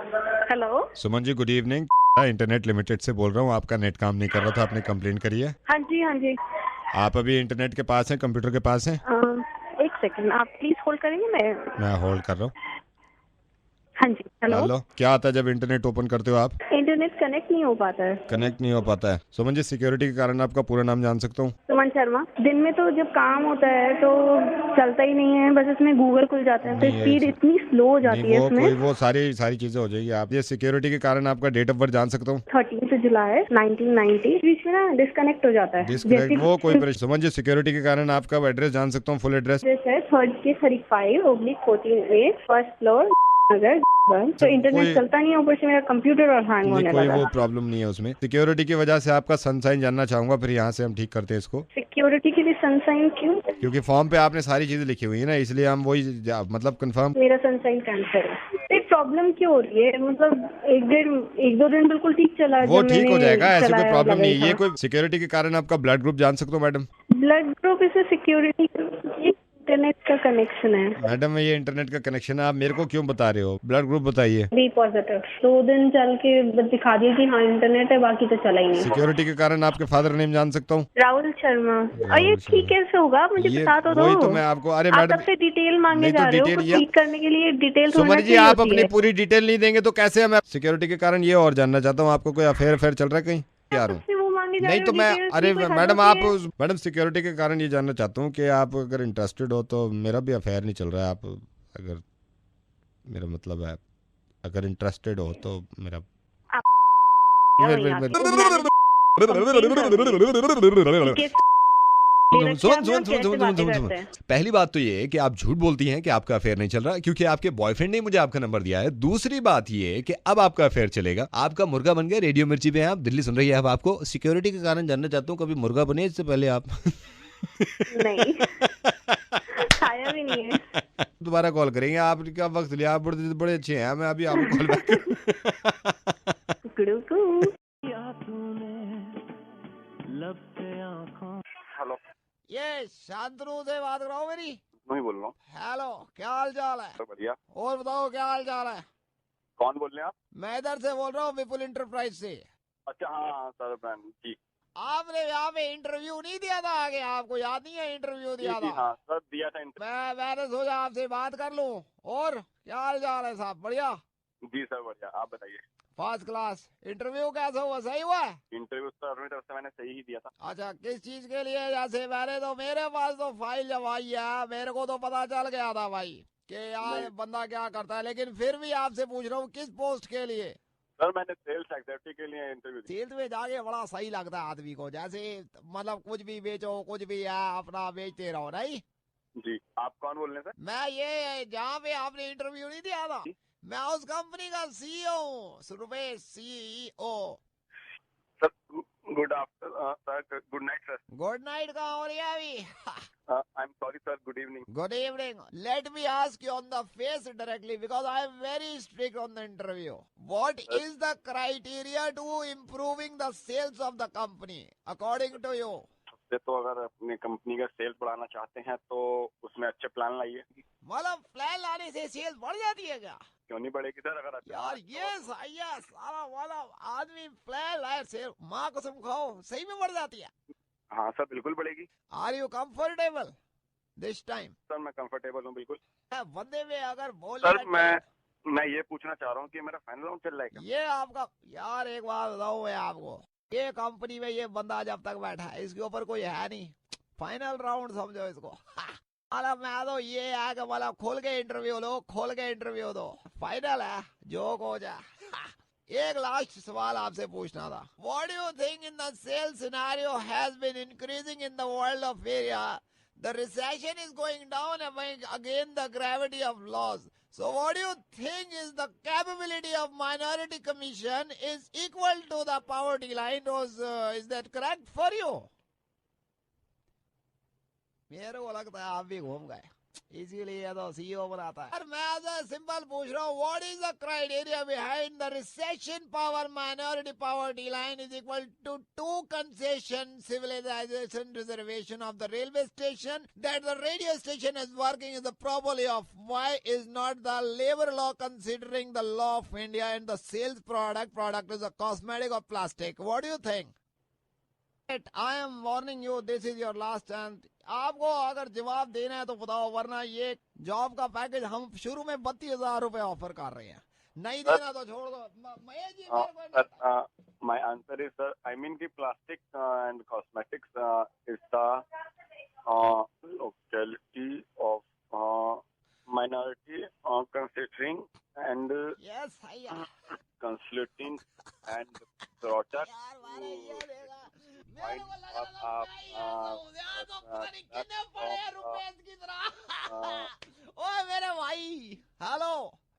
Hello. Suman ji, good evening. Internet limited से बोल रहा हूँ। आपका नेट काम नहीं कर रहा था, आपने कंप्लेंट करी है। हाँ जी, हाँ जी। आप अभी इंटरनेट के पास हैं, कंप्यूटर के पास हैं? एक सेकंड, आप प्लीज होल्ड करेंगे। मैं होल्ड कर रहा हूँ। हाँ जी, हेलो। हेलो, क्या आता है जब इंटरनेट ओपन करते हो आप? इंटरनेट कनेक्ट नहीं हो पाता है। कनेक्ट नहीं हो पाता है। सुमन जी, सिक्योरिटी के कारण आपका पूरा नाम जान सकता हूँ? सुमन शर्मा। दिन में तो जब काम होता है तो चलता ही नहीं है, बस इसमें गूगल खुल जाता है तो नहीं है स्पीड इतनी स्लो हो नहीं, जाती है वो इसमें। कोई वो सारी सारी चीजें हो जाएगी। आप ये सिक्योरिटी के कारण आपका डेट ऑफ बर्थ जान सकता हूँ? 13 जुलाई 1990। बीच में ना डिस्कनेक्ट हो जाता है डिस्कनेक्ट, जैसे वो कोई परेशानी। सुमन जी, सिक्योरिटी के कारण आपका एड्रेस जान सकता हूँ? Full address? है 3/35/14A फर्स्ट फ्लोर नगर। तो इंटरनेट कोई चलता नहीं है, ऊपर से मेरा कंप्यूटर और हैंग नहीं, होने कोई लगा। वो प्रॉब्लम नहीं है उसमें। सिक्योरिटी की वजह से आपका सनसाइन जानना चाहूंगा, फिर यहाँ से हम ठीक करते हैं इसको। सिक्योरिटी के लिए सनसाइन क्यों? क्योंकि फॉर्म पे आपने सारी चीजें लिखी हुई है ना, इसलिए हम वही मतलब कंफर्म। मेरा सनसाइन कैंसर है। प्रॉब्लम क्यों हो रही है? मतलब एक दो दिन बिल्कुल ठीक चला वो जब ठीक मैंने हो जाएगा, ऐसी कोई चलाया प्रॉब्लम लगा नहीं ही है। ये था। कोई सिक्योरिटी के कारण आपका ब्लड ग्रुप जान सकता हूँ मैडम? ब्लड ग्रुप इसे सिक्योरिटी इंटरनेट का कनेक्शन है। मैडम, ये इंटरनेट का कनेक्शन है, आप मेरे को क्यों बता रहे हो? ब्लड ग्रुप बताइए। B positive. 2 दिन चल के बस दिखा दिया कि हाँ इंटरनेट है, बाकी तो चला ही नहीं। सिक्योरिटी के कारण आपके फादर नेम जान सकता हूँ? राहुल शर्मा। और ये राहुल ठीक शर्मा। कैसे होगा? आप मुझे ये बता तो दो। वही तो मैं आपको, अरे आप मैडम। तब से डिटेल मांगे नहीं तो जा रहे हो, डिटेल कुछ ये, ठीक करने के लिए डिटेल थोड़ी ना सुमन जी चाहिए आप होती अपनी है। पूरी डिटेल नहीं देंगे तो कैसे? हम सिक्योरिटी के कारण ये और जानना चाहता हूँ, आपको कोई अफेयर अफेयर चल रहा है कहीं? आप क्या तब हूँ? से वो मांगे जा नहीं रहे हो तो मैं, डिटेल्स, ये अरे कोई हद मैडम होती आप, है? मैडम सिक्योरिटी के कारण ये जानना चाहता हूँ कि आप अगर इंटरेस्टेड हो तो मेरा भी अफेयर नहीं चल रहा है। आप अगर, मेरा मतलब है, अगर इंटरेस्टेड हो तो मेरा आप मेरे, वहीं मेरे, आके मेरे, मैंने कंप्लेन कर दी कि किस ले रखे हैं सुमन आपने सुमन और सुमन कैसे सुमन सुमन बातें सुमन सुमन करते हैं। पहली बात तो ये है कि आप झूठ बोलती हैं कि आपका अफेयर नहीं चल रहा, क्योंकि आपके बॉयफ्रेंड ने मुझे आपका नंबर दिया है। दूसरी बात ये है कि अब आपका अफेयर चलेगा। आपका मुर्गा बन गया, रेडियो मिर्ची पे हैं आप, दिल्ली सुन रही है। अब आपको सिक्योरिटी के कारण जानना चाहता हूँ, कभी मुर्गा बने इससे पहले आप? नहीं, खाया भी नहीं है। दोबारा कॉल करेंगे। आपका वक्त लिया, आप बड़े बड़े अच्छे हैं। मैं अभी आपको कॉल बैक कुकड़ू कू। हेलो। ये शांतनु से बात कराओ मेरी। मैं ही बोल रहा हूँ। हेलो, क्या हाल चाल है? सर बढ़िया। और बताओ, क्या हाल चाल है? कौन बोल रहे हैं आप? मैं इधर से बोल रहा हूँ, विपुल इंटरप्राइज से। अच्छा, हाँ सर ब्रांड जी। आपने यहाँ पे इंटरव्यू नहीं दिया था आगे? आपको याद नहीं है इंटरव्यू जी दिया जी था? हाँ सर, दिया था मैंने सोचा आपसे बात कर लूं। और क्या हाल चाल है साहब? बढ़िया? जी सर बढ़िया, आप बताइए। First class. इंटरव्यू कैसा हुआ? सही हुआ? इंटरव्यू सर अपनी तरफ से मैंने सही ही दिया था। अच्छा, किस चीज के लिए? जैसे मैंने तो, मेरे पास तो फाइल जब आई है, मेरे को तो पता चल गया था भाई कि यार नहीं बंदा क्या करता है, लेकिन फिर भी आपसे पूछ रहा हूँ किस पोस्ट के लिए? सर, मैंने सेल्स एग्जीक्यूटिव के लिए इंटरव्यू दी। सेल्स में जाके बड़ा सही लगता है आदमी को, जैसे मतलब कुछ भी बेचो, कुछ भी है अपना बेचते रहो, नहीं? जी, आप कौन बोल रहे हैं सर? मैं ये जहाँ पे आपने इंटरव्यू नहीं दिया था, मैं उस कंपनी का सीईओ हूँ, Rupesh CEO. Sir good after sir, good night sir. Good night कहाँ हो रही है अभी? I am sorry sir, good evening. Good evening. Let me ask you on the face directly, because I am very strict on the interview. What is the criteria to improving the sales of the company according to you? तो अगर अपनी company का sales बढ़ाना चाहते हैं तो उसमें अच्छे प्लान लाइए। मतलब प्लान लाने से सेल्स बढ़ जाती है क्या? क्यों नहीं बढ़ेगी सर? अगर यार ये सही है सारा वाला। आदमी प्लान लाए, सेल माँ कसम खाओ सही में बढ़ जाती है। हाँ सर, बिल्कुल बढ़ेगी। Are you comfortable this time? Sir मैं कंफर्टेबल हूँ बिल्कुल। बंदे में अगर बोले सर मैं ये पूछना चाह रहा हूँ कि मेरा फाइनल राउंड चल रहा है क्या? ये आपका, यार एक बात बताऊं मैं आपको, ये कंपनी में ये बंदा जब तक बैठा है इसके ऊपर कोई है नहीं। फाइनल राउंड समझो इसको। मतलब मैं तो ये है कि मतलब खोल के इंटरव्यू लो, खोल के इंटरव्यू दो। फाइनल है, जो हो जाए। एक लास्ट सवाल आपसे पूछना था। What do you think in the sale scenario has been increasing in the world of area? The recession is going down again the gravity of laws. So what do you think is the capability of minority commission is equal to the poverty line? Is that correct for you? मेरे को लगता है आप भी घूम गए। इसीलिए तो सीईओ बनाता है। और मैं तो सिंपल पूछ रहा हूँ, what is the criteria behind the recession power minority poverty line is equal to 2 concession civilization reservation of the railway station that the radio station is working in the properly of? Why is not the labor law considering the law of India and the sales product is a cosmetic or plastic? What do you think? I am warning you, this is your last chance. आपको अगर जवाब देना है तो बताओ, वरना ये job का पैकेज हम शुरू में 32,000 रुपए ऑफर कर रहे हैं, नहीं देना तो छोड़ दो। महेश जी, मेरे को my answer is, sir, I mean the plastic and cosmetics is the locality of minority considering and yes, consulting and product. यार मारे ये देगा, मेरे को लग रहा था मैं तो पता नहीं कितने पड़े हैं रुपए की तरह। ओए मेरे भाई, हेलो,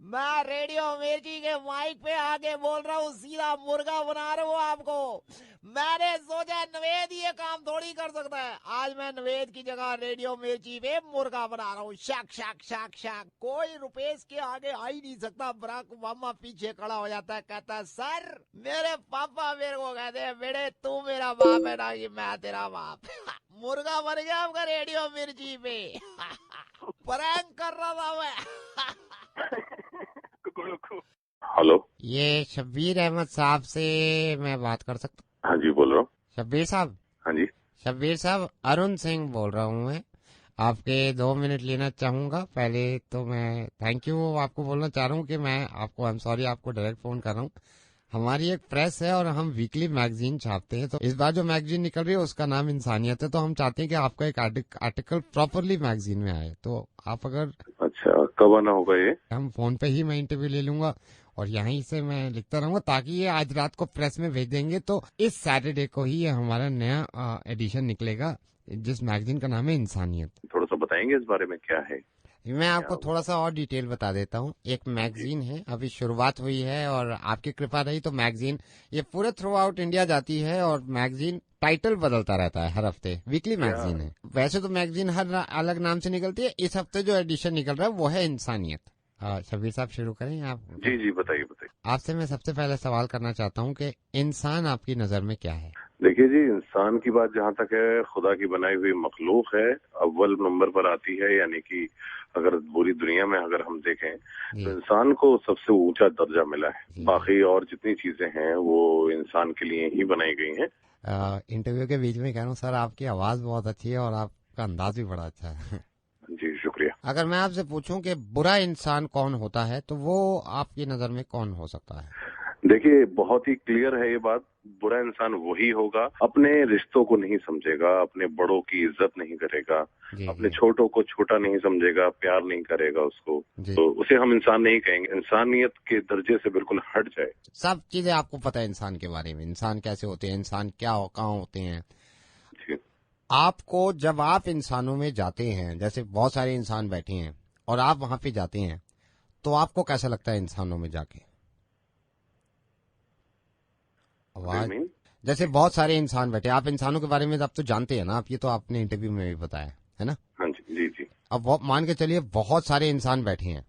मैं रेडियो मिर्ची के माइक पे आके बोल रहा हूँ, सीधा मुर्गा बना रहा हूँ आपको। मैंने सोचा नवेद ये काम थोड़ी कर सकता है, आज मैं नवेद की जगह रेडियो मिर्ची पे मुर्गा बना रहा हूँ। शक शक शक शक, कोई रुपेश के आगे आ ही नहीं सकता। बराक ओबामा पीछे खड़ा हो जाता है, कहता है सर मेरे पापा मेरे को कहते हैं बेटे तू मेरा बाप है ना कि मैं तेरा बाप। मुर्गा बन गया आपका रेडियो मिर्ची पे। प्रैंक कर रहा था मैं। हेलो, ये शब्बीर अहमद साहब से मैं बात कर सकता हूँ? हाँ जी बोल रहा हूँ। शब्बीर साहब? हाँ जी शब्बीर साहब, अरुण सिंह बोल रहा हूँ मैं, आपके 2 मिनट लेना चाहूंगा। पहले तो मैं थैंक यू आपको बोलना चाह रहा हूँ कि मैं आपको आई एम सॉरी आपको डायरेक्ट फोन कर रहा हूँ। हमारी एक प्रेस है और हम वीकली मैगजीन छापते हैं, तो इस बार जो मैगजीन निकल रही है उसका नाम इंसानियत है, तो हम चाहते हैं कि आपका एक आर्टिकल प्रॉपरली मैगजीन में आए। तो आप अगर अच्छा, कब आना होगा ये? हम फोन पे ही मैं इंटरव्यू ले लूंगा और यहीं से मैं लिखता रहूंगा, ताकि ये आज रात को प्रेस में भेज देंगे तो इस सैटरडे को ही ये हमारा नया एडिशन निकलेगा, जिस मैगजीन का नाम है इंसानियत। थोड़ा सा बताएंगे इस बारे में क्या है? मैं आपको थोड़ा सा और डिटेल बता देता हूँ। एक मैगजीन है, अभी शुरुआत हुई है और आपकी कृपा रही तो मैगजीन ये पूरे थ्रू आउट इंडिया जाती है और मैगजीन टाइटल बदलता रहता है हर हफ्ते। वीकली मैगजीन है, वैसे तो मैगजीन हर अलग नाम से निकलती है। इस हफ्ते जो एडिशन निकल रहा है वो है इंसानियत। शबीर साहब शुरू करें आप? जी जी बताइए बताइए। आपसे मैं सबसे पहले सवाल करना चाहता हूँ कि इंसान आपकी नजर में क्या है? देखिए जी, इंसान की बात जहाँ तक है, खुदा की बनाई हुई मखलूक है, अव्वल नंबर पर आती है। यानी कि अगर पूरी दुनिया में अगर हम देखें तो इंसान को सबसे ऊंचा दर्जा मिला है। बाकी और जितनी चीजें हैं वो इंसान के लिए ही बनाई गई हैं। इंटरव्यू के बीच में कह रहा हूँ सर, आपकी आवाज बहुत अच्छी है और आपका अंदाज भी बड़ा अच्छा है। जी शुक्रिया। अगर मैं आपसे पूछूं कि बुरा इंसान कौन होता है तो वो आपकी नजर में कौन हो सकता है? देखिए, बहुत ही क्लियर है ये बात। बुरा इंसान वही होगा, अपने रिश्तों को नहीं समझेगा, अपने बड़ों की इज्जत नहीं करेगा, अपने छोटों को छोटा नहीं समझेगा, प्यार नहीं करेगा उसको, तो उसे हम इंसान नहीं कहेंगे। इंसानियत के दर्जे से बिल्कुल हट जाए। सब चीजें आपको पता है इंसान के बारे में, इंसान कैसे होते हैं, इंसान क्या कहाँ होते हैं। आपको जब आप इंसानों में जाते हैं, जैसे बहुत सारे इंसान बैठे हैं और आप वहां पे जाते हैं, तो आपको कैसा लगता है इंसानों में जाके? आवाज, जैसे बहुत सारे इंसान बैठे, आप इंसानों के बारे में अब तो जानते हैं ना आप, ये तो आपने इंटरव्यू में भी बताया है ना? हाँ जी जी जी। अब मान के चलिए बहुत सारे इंसान बैठे हैं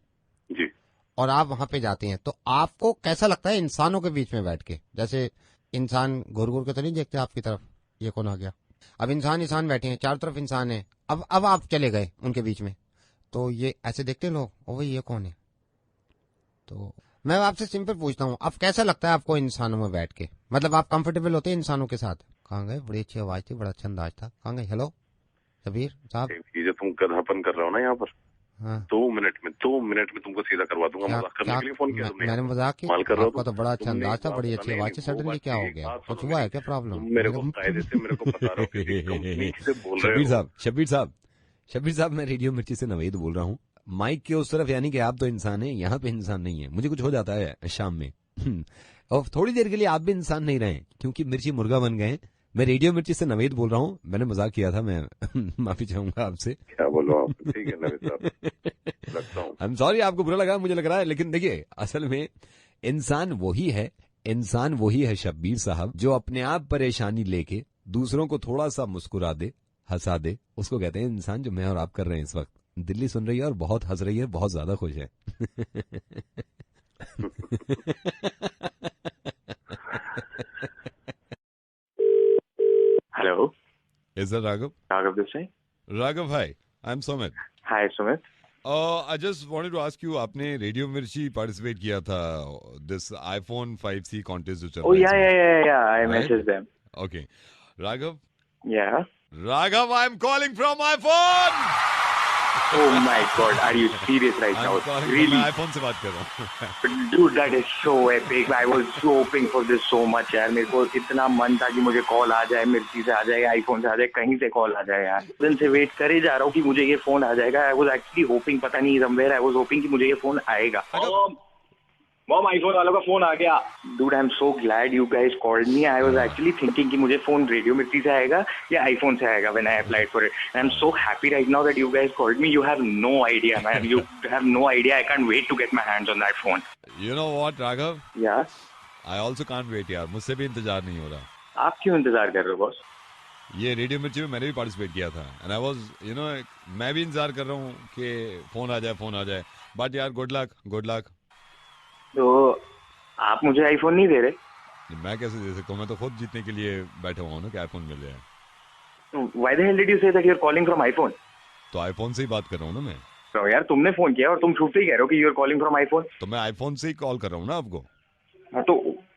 जी और आप वहां पे जाते हैं, तो आपको कैसा लगता है इंसानों के बीच में बैठ के? जैसे इंसान घुर घुर के तो नहीं देखते आपकी तरफ, ये कौन आ गया? अब इंसान बैठे हैं, चारों तरफ इंसान है, अब आप चले गए उनके बीच में, तो ये ऐसे देखते हैं लोग, ओ भाई ये कौन है? तो मैं आपसे सिंपल पूछता हूँ, अब कैसा लगता है आपको इंसानों में बैठ के? मतलब आप कंफर्टेबल होते हैं इंसानों के साथ? कहाँ गए? बड़ी अच्छी आवाज थी, बड़ा अच्छा अंदाज था, कहाँ गए? हेलो शबीर साहब। ये जो तुम गधापन कर रहे हो ना यहाँ पर, हाँ। 2 मिनट में तुमको सीधा करवा दूंगा। मजाक करने के लिए फोन किया तुमने? मैंने मजाक किया? आपका तो बड़ा अच्छा अंदाज था, बड़ी अच्छी आवाज थी, सडनली क्या हो गया? कुछ हुआ है क्या प्रॉब्लम? मेरे को कायदे से मेरे को बता रहे हो कंपनी से बोल रहे हो। शबीर साहब मैं रेडियो मिर्ची से नवेद बोल रहा हूँ। माइक के उस तरफ, यानी कि आप तो इंसान हैं, यहाँ पे इंसान नहीं है। मुझे कुछ हो जाता है शाम में और थोड़ी देर के लिए आप भी इंसान नहीं रहे क्योंकि मिर्ची मुर्गा बन गए। मैं रेडियो मिर्ची से नवेद बोल रहा हूँ, मैंने मजाक किया था, मैं माफी चाहूंगा आपसे। क्या बोलो आप? ठीक है नवेद साहब, लगता हूँ। आई एम सॉरी आपको बुरा लगा, मुझे लग रहा है, लेकिन देखिए असल में इंसान वही है शब्बीर साहब, जो अपने आप परेशानी लेके दूसरों को थोड़ा सा मुस्कुरा दे, हंसा दे, उसको कहते हैं इंसान, जो मैं और आप कर रहे हैं इस वक्त। दिल्ली सुन रही है और बहुत हंस रही है, बहुत ज्यादा खुश है। Hello, Is that Raghav? Raghav this side. Raghav, hi. I'm Sumit. Hi, Sumit. I just wanted to ask you, आपने रेडियो मिर्ची पार्टिसिपेट किया था दिस आईफोन 5C कॉन्टेस्ट जो चल Oh, रहा है yeah. I Right? messaged them. Okay Raghav, Yeah. Raghav, I am calling from iPhone. Oh my God, are you serious right now? Really? मैं iPhone से बात कर रहा हूँ। Dude, that is so epic. I was hoping for this so much यार। मेरे को इतना मन था कि मुझे कॉल आ जाए, मिर्ची से आ जाए, आईफोन से आ जाए, कहीं से कॉल आ जाए यार। दिन से वेट करे जा रहा हूँ कि मुझे ये फोन आ जाएगा। I was actually hoping, पता नहीं somewhere I was hoping कि मुझे ये फोन आएगा। मॉम आईफोन वालों का फोन आ गया। Dude, I'm so glad you guys called me. I was actually thinking कि मुझे फोन रेडियो मिर्ची से आएगा या आईफोन से आएगा when I applied for it. And I'm so happy right now that you guys called me. You have no idea, man. You have no idea. I can't wait to get my hands on that phone. You know what, Raghav? Yeah. I also can't wait यार, मुझसे भी इंतजार नहीं हो रहा। आप क्यों इंतजार कर रहे हो बॉस? ये रेडियो मिर्ची में मैंने भी पार्टिसिपेट किया था एंड आई वाज मैं भी इंतजार कर रहा हूँ कि फोन आ जाए बट यार गुड लक। तो आप मुझे आईफोन नहीं दे रहे? मैं कैसे दे सकता हूँ, मैं तो खुद जीतने के लिए बैठा हुआ हूँ ना कि आईफोन मिल जाए। Why the hell did you say that you're calling from iPhone? तो आईफोन से ही बात कर रहा हूँ ना मैं। तो यार तुमने फोन किया और तुम झूठ ही कह रहे हो कि you're calling from iPhone। तो मैं आईफोन से ही कॉल कर रहा हूँ ना आपको। हाँ, तो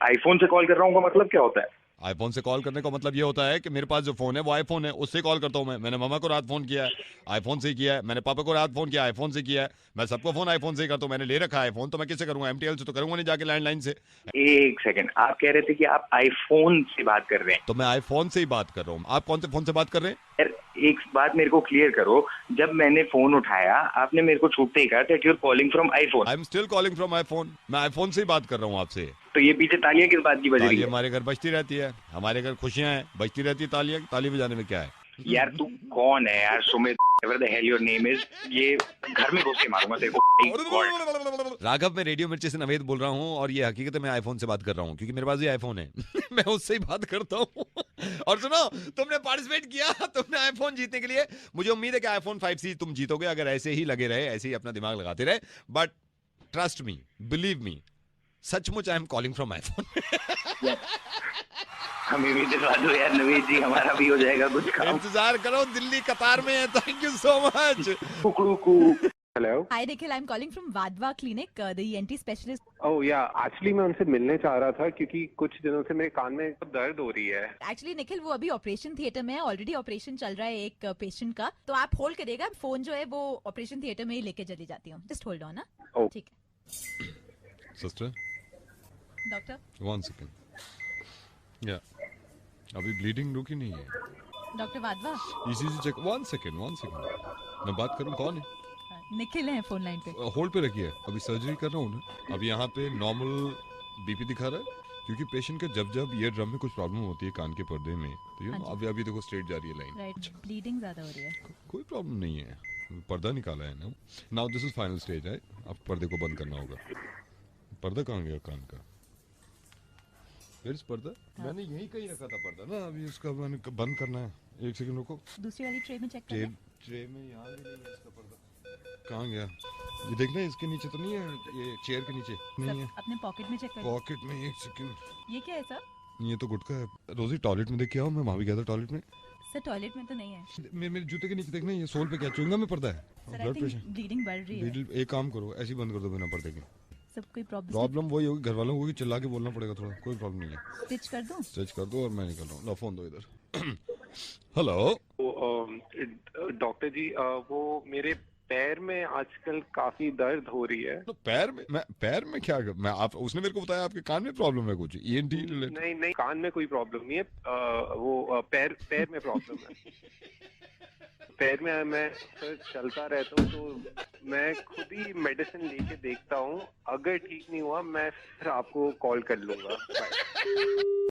आईफोन से कॉल कर रहा हूँ का मतलब क्या होता है? आईफोन से कॉल करने का मतलब ये होता है कि मेरे पास जो फोन है वो आईफोन है, उससे कॉल करता हूँ मैं। मैंने मामा को रात फोन किया है, आईफोन से ही किया है। मैंने पापा को रात फोन किया, आईफोन से किया है। मैं सबको फोन आईफोन से ही करता हूँ। मैंने ले रखा है आईफोन, तो मैं किससे करूंगा? एमटीएल से तो करूंगा नहीं, जाके लैंडलाइन से। एक सेकंड, आप कह रहे थे कि आप आईफोन से बात कर रहे हैं। तो मैं आईफोन से ही बात कर रहा हूँ। आप कौन से फोन से बात कर रहे हैं? यार एक बात मेरे को क्लियर करो, जब मैंने फोन उठाया आपने मेरे को छूटते ही कहा that you are calling from iPhone. I am still calling from iPhone. मैं आईफोन से ही बात कर रहा हूँ आपसे। तो ये पीछे तालियां किस बात की बज रही ताली है? हमारे घर बजती रहती है, हमारे घर खुशियां हैं, बजती रहती है तालियां। ताली बजाने में क्या है? यार तू कौन है यार? Sumit whatever the hell your name is, ये घर में घुस के मारूंगा तेरे को। राघव, मैं रेडियो मिर्ची से नवेद बोल रहा हूँ और ये हकीकत है मैं आईफोन से बात कर रहा हूँ क्योंकि मेरे पास भी आईफोन है। मैं उससे ही बात करता हूँ। और सुनो, तुमने पार्टिसिपेट किया, तुमने आईफोन जीतने के लिए। मुझे उम्मीद है कि आईफोन 5C तुम जीतोगे अगर ऐसे ही लगे रहे, ऐसे ही अपना दिमाग लगाते रहे। But trust me, believe me, सचमुच I am calling from iPhone. हमें भी दिलवा दो यार नवीद जी, हमारा भी हो जाएगा कुछ काम। इंतजार करो, दिल्ली कतार में है। Thank you so much. Hello. Hi Nikhil, I'm calling from Vadva Clinic, the ENT specialist. Oh yeah, actually मैं उनसे मिलने चाह रहा था क्योंकि कुछ दिनों से मेरे कान में दर्द हो रही है। Actually निखिल वो अभी ऑपरेशन थिएटर में है, ऑलरेडी ऑपरेशन चल रहा है एक पेशेंट का, तो आप होल्ड करिएगा, फोन जो है वो ऑपरेशन थिएटर में ही लेके चली जाती हूँ। जस्ट होल्ड ऑन ना। Oh. ठीक है। Sister, doctor, 1 second. या अभी ब्लीडिंग रुकी नहीं है। Doctor Wadhwa. ECG check. 1 second. मैं बात करूं, कौन है? निखिल है फोन लाइन पे। होल्ड पे रखिए, अभी सर्जरी कर रहा हूँ ना। अभी यहाँ पे नॉर्मल बीपी दिखा रहा है क्योंकि पेशेंट का जब ईयर ड्रम में कुछ प्रॉब्लम होती है कान के पर्दे में, तो अभी देखो स्ट्रेट जा रही है लाइन। राइट, ब्लीडिंग ज्यादा हो रही है। कोई प्रॉब्लम नहीं है, पर्दा निकाला है ना। Now this is final stage है, अब पर्दे को बंद करना होगा। पर्दा कहाँ गया कान का? फिर पर्दा मैंने यहीं कहीं रखा था पर्दा ना, अभी उसका मैंने बंद करना है। 1 सेकंड रुको। दूसरी वाली ट्रे में चेक कर। ट्रे में यहाँ भी नहीं है इसका पर्दा। कहाँ गया? ये देखना, इसके नीचे तो नहीं है, ये चेयर के नीचे नहीं है। अपने पॉकेट में चेक कर। पॉकेट में 1 सेकंड। ये क्या है सर? ये तो गुटखा है। रोजी टॉयलेट में देख के आओ, मैं वहाँ भी गया था टॉयलेट में। सर टॉयलेट में तो नहीं है। मेरे जूते के नीचे देखना, ये सोल पे क्या चुंगा में पर्दा है। ब्लड प्रेशर, ब्लीडिंग बढ़ रही है। एक काम करो, ऐसे ही बंद कर दो बिना पर्दे के। सब कोई प्रॉब्लम वही होगी, घर वालों को कि चिल्ला के बोलना पड़ेगा थोड़ा। कोई प्रॉब्लम नहीं है। स्टिच कर दूं? स्टिच कर दो और मैं निकल रहा हूँ। लो फोन दो इधर। हेलो डॉक्टर जी, वो मेरे पैर में आजकल काफी दर्द हो रही है। तो पैर में क्या? मैं आप उसने मेरे को बताया आपके कान में प्रॉब्लम है कुछ, ENT रिलेटेड। नहीं, कान में कोई प्रॉब्लम नहीं है। वो पैर में प्रॉब्लम है। पैर में मैं चलता रहता हूँ तो मैं खुद ही मेडिसिन लेके देखता हूँ, अगर ठीक नहीं हुआ मैं फिर आपको कॉल कर लूंगा। बाय।